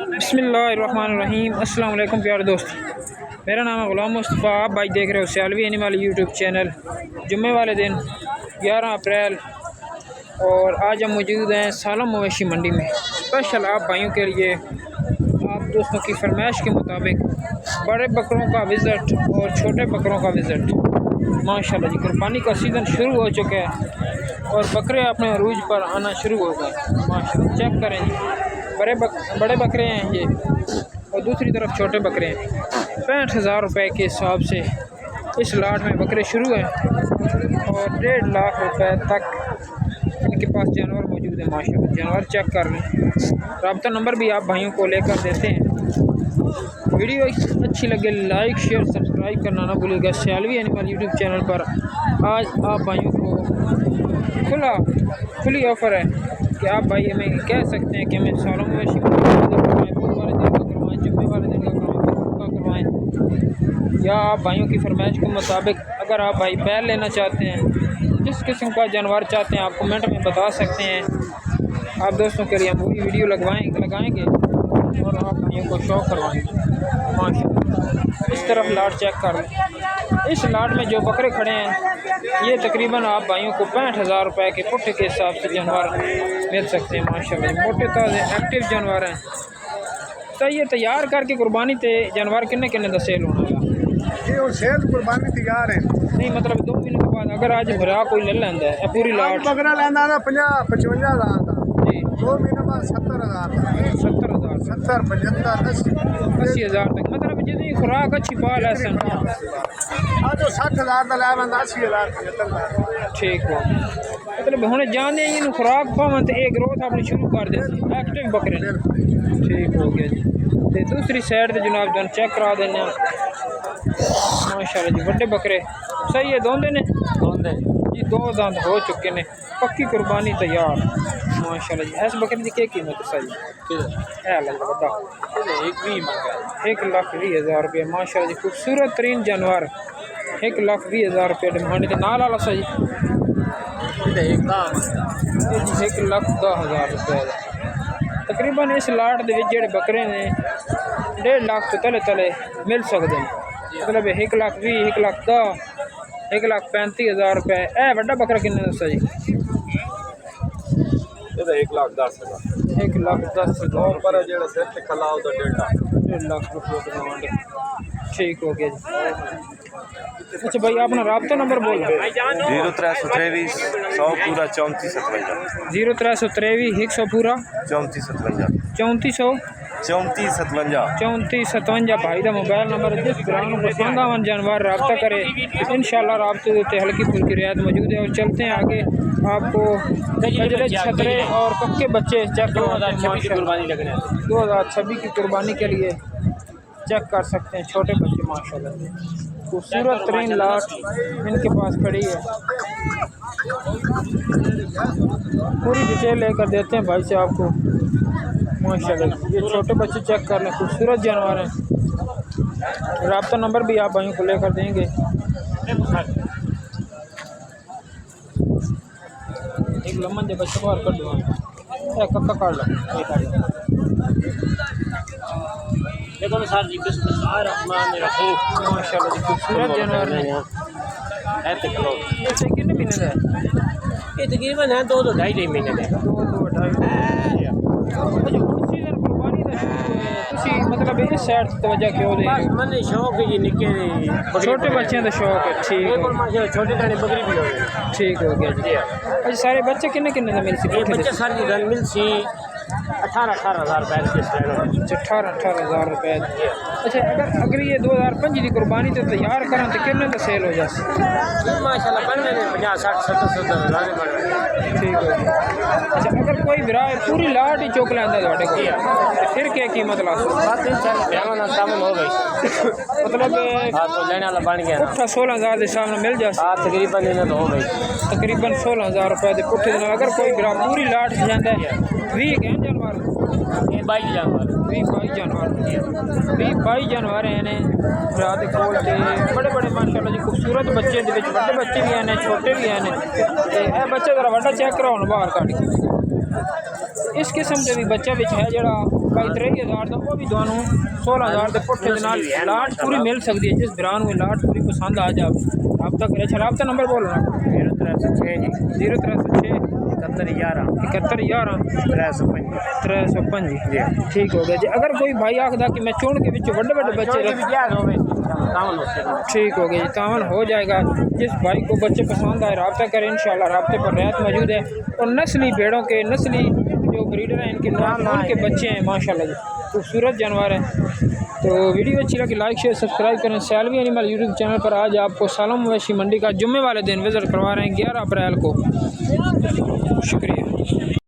बिस्मिल्लाहिर्रहमानिर्रहीम। अस्सलाम वालेकुम प्यारे दोस्त, मेरा नाम है ग़ुलाम मुस्तफ़ा। आप भाई देख रहे हो सियालवी एनिमल यूट्यूब चैनल। जुम्मे वाले दिन 11 अप्रैल और आज हम मौजूद हैं सालम मवेशी मंडी में। स्पेशल आप भाइयों के लिए, आप दोस्तों की फरमाइश के मुताबिक बड़े बकरों का विज़िट और छोटे बकरों का विज़िट। माशाल्लाह जी, कुर्बानी का सीज़न शुरू हो चुका है और बकरे अपने अरूज पर आना शुरू हो गए। माशाल्लाह, चेक करें जी, बड़े बकरे हैं ये और दूसरी तरफ छोटे बकरे हैं। 65,000 रुपये के हिसाब से इस लाट में बकरे शुरू हैं और 1.5 लाख रुपए तक इनके पास जानवर मौजूद है। माशाल्लाह, जानवर चेक कर लें। रब्ता नंबर भी आप भाइयों को लेकर देते हैं। वीडियो अच्छी लगे लाइक शेयर सब्सक्राइब करना ना भूलिएगा। सियालवी एनिमल यूट्यूब चैनल पर आज आप भाइयों को खुली ऑफ़र है कि आप भाई हमें कह सकते हैं कि हमें सालों मवेशी करवाएँ, बुध वाले दिन का करवाएँ, जुम्मे वाले दिन का करवाएँ, या आप भाइयों की फरमाइश के मुताबिक अगर आप भाई बैल लेना चाहते हैं, जिस किस्म का जानवर चाहते हैं आप कमेंट में बता सकते हैं। आप दोस्तों के लिए हम वही वीडियो लगाएंगे और आप भाइयों को शौक करवाएंगे। माशाल्लाह, इस तरफ लाट चेक कर लें। इस लाट में जो बकरे खड़े हैं ये तकरीबन आप भाइयों को 65,000 रुपये के पुट्ठे के हिसाब से जानवर मिल सकते हैं। माशाल्लाह, मोटे ताज़े एक्टिव जानवर हैं। तो ये तैयार करके कुर्बानी ते जानवर किन्ने दा सेल होना है? ये सेल कुर्बानी तैयार है। नहीं मतलब 2 महीने के बाद अगर आज भरा कोई ले लेंदा है पूरी लाट बकरा लेंदा है 50-55,000 का जी, 2 महीने बाद 70,000 का 70,000 70 75 80,000 तक। मतलब जितनी खुराक अच्छी पाल है सन आज 60,000 का ले बंदा 80,000 ठीक हो। मतलब हुण जाने इन खुराक पावन तो एक ग्रोथ अपनी शुरू कर दे एक्टिव बकरे। ठीक हो गया जी। तो दूसरी साइड से जनाब जन चेक करा देने। माशाल्लाह जी, बड़े बकरे सही है। दोंदे ने जी, 2 दांत हो चुके ने, पक्की कुर्बानी तैयार। माशाल्लाह जी, इस बकरे की क्या कीमत है सही है? 1,20,000 रुपये। माशाल्लाह जी, खूबसूरत तरीन जानवर। 1,20,000 रुपये डिमांड के नाल वाला सही 1,10,000 रुपये। तकरीबन इस लाट के जोड़े बकरे ने 1.5 लाख तो तले मिल सकते हैं। मतलब 1,20,000 1,10,000 1,35,000 रुपये। बड़ा बकरा किन्ने दसा जी? 1,10,000 1,10,000 पर जेड़ा सिर ते खला ओदा 1.5 लाख रुपये डिमांड। ठीक हो गया जी। अच्छा भाई, अपना रब्ता नंबर बोलो। 0323 100 पूरा 3457 0323 100 पूरा 3457 3457 भाई का मोबाइल नंबर। जिस ग्राम पसंद आवन जानवर रब्ता करे, इंशाल्लाह रब्ते के हल्की फुल्की रियायत मौजूद है। और चलते हैं आगे, आपको गजरे छतरे और कक्के बच्चे चेक 2026 की कुर्बानी के लिए चेक कर सकते हैं। छोटे बच्चे माशाल्लाह खूबसूरत तरीन लाट इनके पास खड़ी है। पूरी डिटेल लेकर देते हैं भाई साहब को। माशाल्लाह ये छोटे बच्चे चेक कर लें, खूबसूरत जानवर हैं। रब्ता नंबर भी आप भाइयों को लेकर देंगे। एक लम्बन जो बच्चे बाहर कर दो, कक्का काट लो। देखो सर जी, माशाल्लाह जी, खूबसूरत जानवर हैं। ये कितने महीने का है? ये तकरीबन है 2-2.5 महीने का। 2-2.5 सीजन कुर्बानी का मतलब इस साइड से तवज्जो क्यों दे? मन शौक है जी, निके छोटे बच्चों का शौक है। ठीक है, छोटे दाने बकरी भी हो ठीक हो गया जी। अच्छा, सारे बच्चे किन्ने का मिल सी? ये बच्चे सर जी गल मिल सी 18,000 रुपए। 18,000 रुपये। अच्छा, अगर ये 2005 की कुर्बानी तो तैयार करें तो कितने का सेल हो जाए? माशाल्लाह बनने 50-60-70,000 बन। ठीक हो गया। अच्छा, अगर कोई विरा पूरी लाट ही चुक लेंदा तो फिर क्या कीमत ला सकते? बात सामने हो गई मतलब लेने वाला बन गया ना। 16,000 के सामने मिल जाए। तकरीबन इन्हें तो हो गई तकरीबन 16,000 रुपये के पुट्ठे के नाल अगर कोई विरा पूरी लाट जाता है 20 के जानवर 22 जानवर 22 जानवर हैं ने रात कोल ते बड़े बड़े माशाल्लाह जी खूबसूरत बच्चे दे विच बड़े बच्चे भी हैं छोटे भी हैं ते ए बच्चे जरा बड़ा चेक कराओ बाहर कट के। इस किस्म के भी बच्चा विच है जड़ा भाई 3000 का वो भी दोनों 16000 के पुट्ठे के नाल लाट पूरी मिल सकती है। जिस भरा में लाट पूरी पसंद आ जाए रब्ता करे। अच्छा रब्ता नंबर बोलना 0306 जी 0306 71 11 71 305 जी ठीक हो गया जी। अगर कोई भाई आखदा कि मैं चुन के बिच बड़े बड़े बच्चे ठीक हो गया जी तावन हो जाएगा। जिस भाई को बच्चे पसंद आए रब्ता करें इंशाल्लाह राब्ते पर रियायत मौजूद है। और नस्ली भेड़ों के नस्ली जो ब्रीडर हैं इनके नाम उनके बच्चे हैं माशाल्लाह जी खूबसूरत जानवर हैं। तो वीडियो अच्छी लगी लाइक शेयर सब्सक्राइब करें। सैलवी एनिमल यूट्यूब चैनल पर आज आपको सालम मवेशी मंडी का जुम्मे वाले दिन विज़िट करवा रहे हैं 11 अप्रैल को। शुक्रिया।